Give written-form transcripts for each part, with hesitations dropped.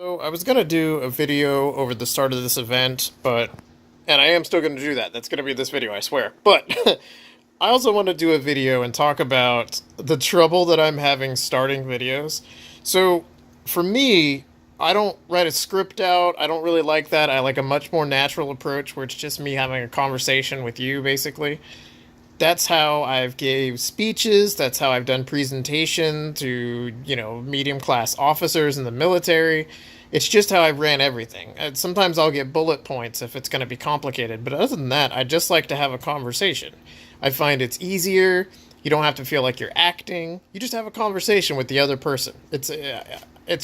So I was gonna do a video over the start of this event, and I am still gonna do that. That's gonna be this video, I swear. But I also want to do a video and talk about the trouble that I'm having starting videos. So for me, I don't write a script out. I don't really like that. I like a much more natural approach where it's just me having a conversation with you, basically. That's how I've gave speeches. That's how I've done presentation to, medium class officers in the military. It's just how I've ran everything. And sometimes I'll get bullet points if it's going to be complicated, but other than that, I just like to have a conversation. I find it's easier. You don't have to feel like you're acting. You just have a conversation with the other person. It's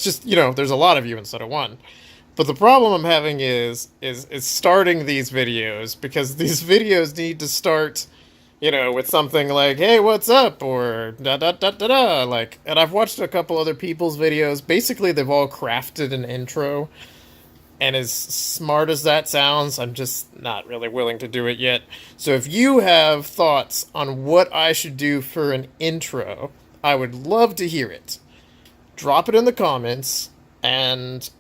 just, there's a lot of you instead of one. But the problem I'm having is starting these videos because these videos need to start with something like, hey, what's up? Or da da da da da. Like, and I've watched a couple other people's videos. Basically, they've all crafted an intro. And as smart as that sounds, I'm just not really willing to do it yet. So if you have thoughts on what I should do for an intro, I would love to hear it. Drop it in the comments, and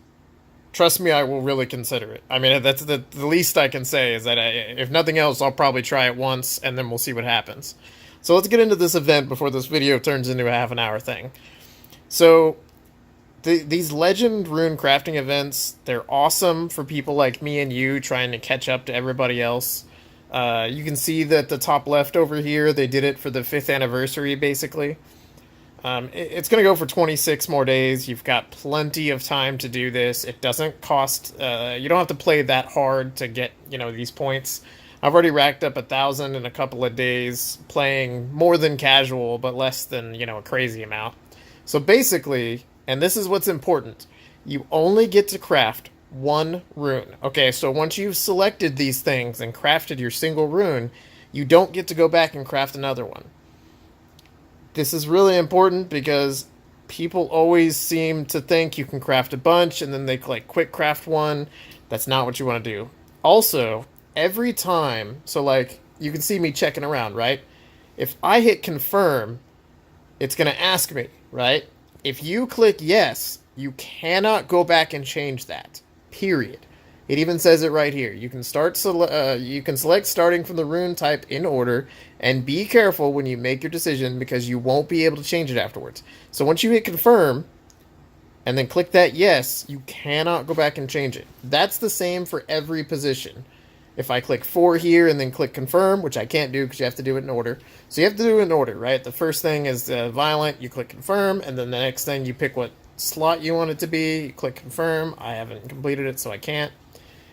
trust me, I will really consider it. I mean, that's the least I can say is that if nothing else, I'll probably try it once, and then we'll see what happens. So let's get into this event before this video turns into a half an hour thing. So these legend rune crafting events, they're awesome for people like me and you trying to catch up to everybody else. You can see that the top left over here, they did it for the 5th anniversary, basically. It's going to go for 26 more days. You've got plenty of time to do this. It doesn't cost, you don't have to play that hard to get, these points. I've already racked up 1,000 in a couple of days playing more than casual, but less than, a crazy amount. So basically, and this is what's important, you only get to craft one rune. Okay, so once you've selected these things and crafted your single rune, you don't get to go back and craft another one. This is really important because people always seem to think you can craft a bunch and then they like quick craft one. That's not what you want to do. Also, every time, so like you can see me checking around, right? If I hit confirm, it's going to ask me, right? If you click yes, you cannot go back and change that. Period. It even says it right here. You can you can select starting from the rune type in order, and be careful when you make your decision because you won't be able to change it afterwards. So once you hit confirm and then click that yes, you cannot go back and change it. That's the same for every position. If I click 4 here and then click confirm, which I can't do because you have to do it in order. So you have to do it in order, right? The first thing is violent, you click confirm, and then the next thing you pick what slot you want it to be, you click confirm. I haven't completed it, so I can't.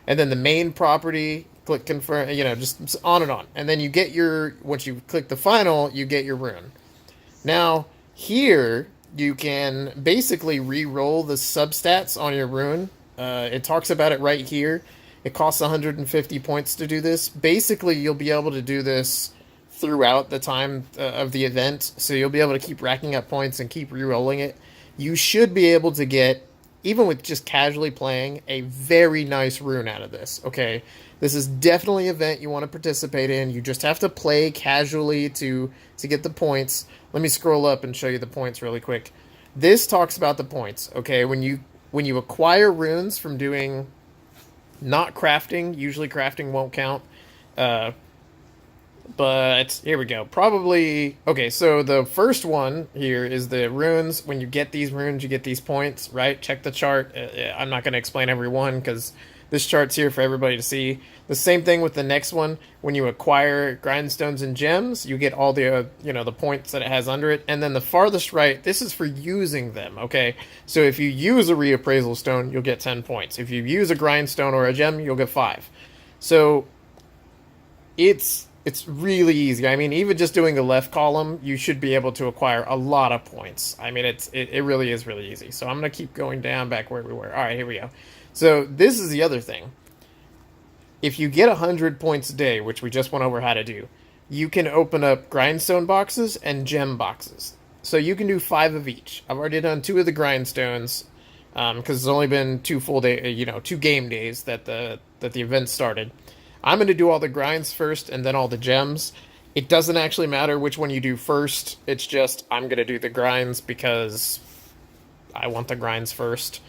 And then the main property, click confirm, just on and on. And then you get once you click the final, you get your rune. Now, here, you can basically re-roll the substats on your rune. It talks about it right here. It costs 150 points to do this. Basically, you'll be able to do this throughout the time of the event. So you'll be able to keep racking up points and keep re-rolling it. You should be able to get, even with just casually playing, a very nice rune out of this, okay? This is definitely an event you want to participate in. You just have to play casually to get the points. Let me scroll up and show you the points really quick. This talks about the points, okay? When you acquire runes from doing not crafting, usually crafting won't count, but here we go. Probably, okay, so the first one here is the runes. When you get these runes, you get these points, right? Check the chart. I'm not going to explain every one because this chart's here for everybody to see. The same thing with the next one. When you acquire grindstones and gems, you get all the, the points that it has under it. And then the farthest right, this is for using them, okay? So if you use a reappraisal stone, you'll get 10 points. If you use a grindstone or a gem, you'll get 5. So it's really easy. I mean, even just doing the left column, you should be able to acquire a lot of points. I mean, it really is really easy. So I'm going to keep going down back where we were. All right, here we go. So this is the other thing. If you get 100 points a day, which we just went over how to do, you can open up grindstone boxes and gem boxes. So you can do 5 of each. I've already done 2 of the grindstones because it's only been 2 full day, 2 game days that the event started. I'm going to do all the grinds first and then all the gems. It doesn't actually matter which one you do first. It's just I'm going to do the grinds because I want the grinds first.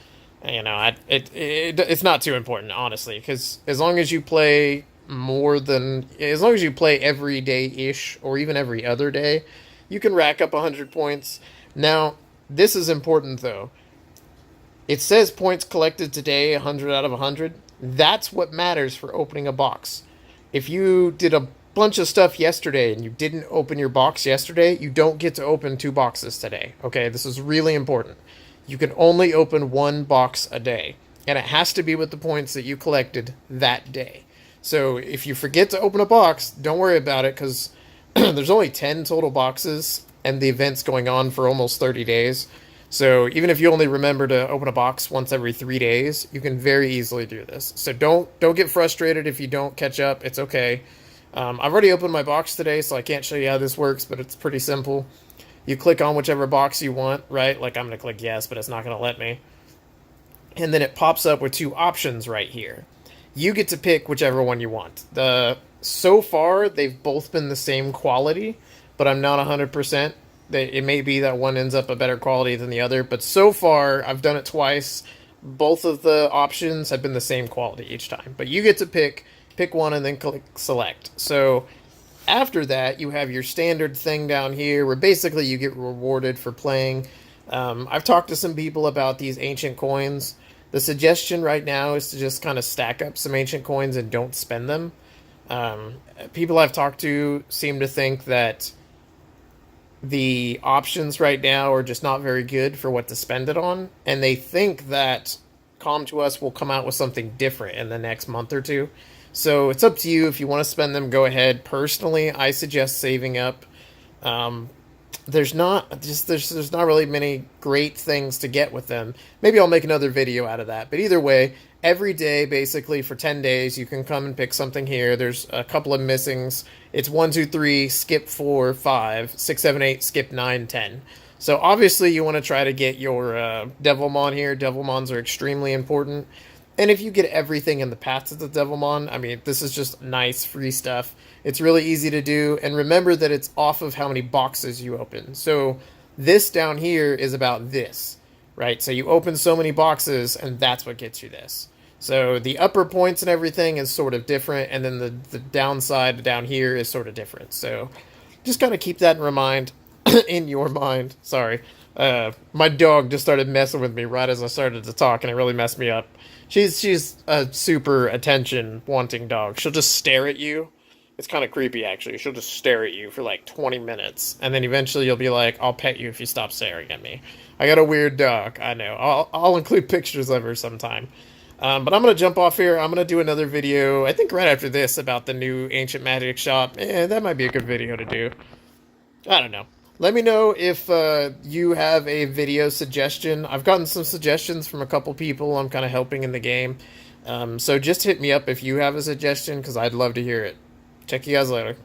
You know, it's not too important, honestly, because as long as you play as long as you play every day-ish, or even every other day, you can rack up 100 points. Now, this is important, though. It says points collected today, 100 out of 100. That's what matters for opening a box. If you did a bunch of stuff yesterday and you didn't open your box yesterday, you don't get to open 2 boxes today. Okay, this is really important. You can only open 1 box a day, and it has to be with the points that you collected that day. So if you forget to open a box, don't worry about it, because there's only 10 total boxes, and the event's going on for almost 30 days. So even if you only remember to open a box once every 3 days, you can very easily do this. So don't get frustrated if you don't catch up. It's okay. I've already opened my box today, so I can't show you how this works, but it's pretty simple. You click on whichever box you want, right? Like, I'm going to click yes, but it's not going to let me. And then it pops up with 2 options right here. You get to pick whichever one you want. So far, they've both been the same quality, but I'm not 100%. It may be that one ends up a better quality than the other, but so far, I've done it twice. Both of the options have been the same quality each time. But you get to pick one and then click select. So after that, you have your standard thing down here where basically you get rewarded for playing. I've talked to some people about these ancient coins. The suggestion right now is to just kind of stack up some ancient coins and don't spend them. People I've talked to seem to think that the options right now are just not very good for what to spend it on, and they think that Com to Us will come out with something different in the next month or two. So it's up to you. If you want to spend them, go ahead. Personally, I suggest saving up. There's not really many great things to get with them. Maybe I'll make another video out of that. But either way, every day, basically for 10 days, you can come and pick something here. There's a couple of missings. It's 1, 2, 3, skip 4, 5, 6, 7, 8, skip 9, 10. So obviously you want to try to get your Devilmon here. Devilmons are extremely important. And if you get everything in the path to the Devilmon, I mean, this is just nice free stuff. It's really easy to do, and remember that it's off of how many boxes you open. So this down here is about this, right? So you open so many boxes, and that's what gets you this. So the upper points and everything is sort of different, and then the downside down here is sort of different. So just kind of keep that in mind. In your mind. Sorry. My dog just started messing with me right as I started to talk, and it really messed me up. She's a super attention-wanting dog. She'll just stare at you. It's kind of creepy, actually. She'll just stare at you for like 20 minutes, and then eventually you'll be like, I'll pet you if you stop staring at me. I got a weird dog, I know. I'll include pictures of her sometime. But I'm going to jump off here. I'm going to do another video, I think right after this, about the new Ancient Magic shop. That might be a good video to do. I don't know. Let me know if you have a video suggestion. I've gotten some suggestions from a couple people I'm kind of helping in the game. So just hit me up if you have a suggestion, because I'd love to hear it. Check you guys later.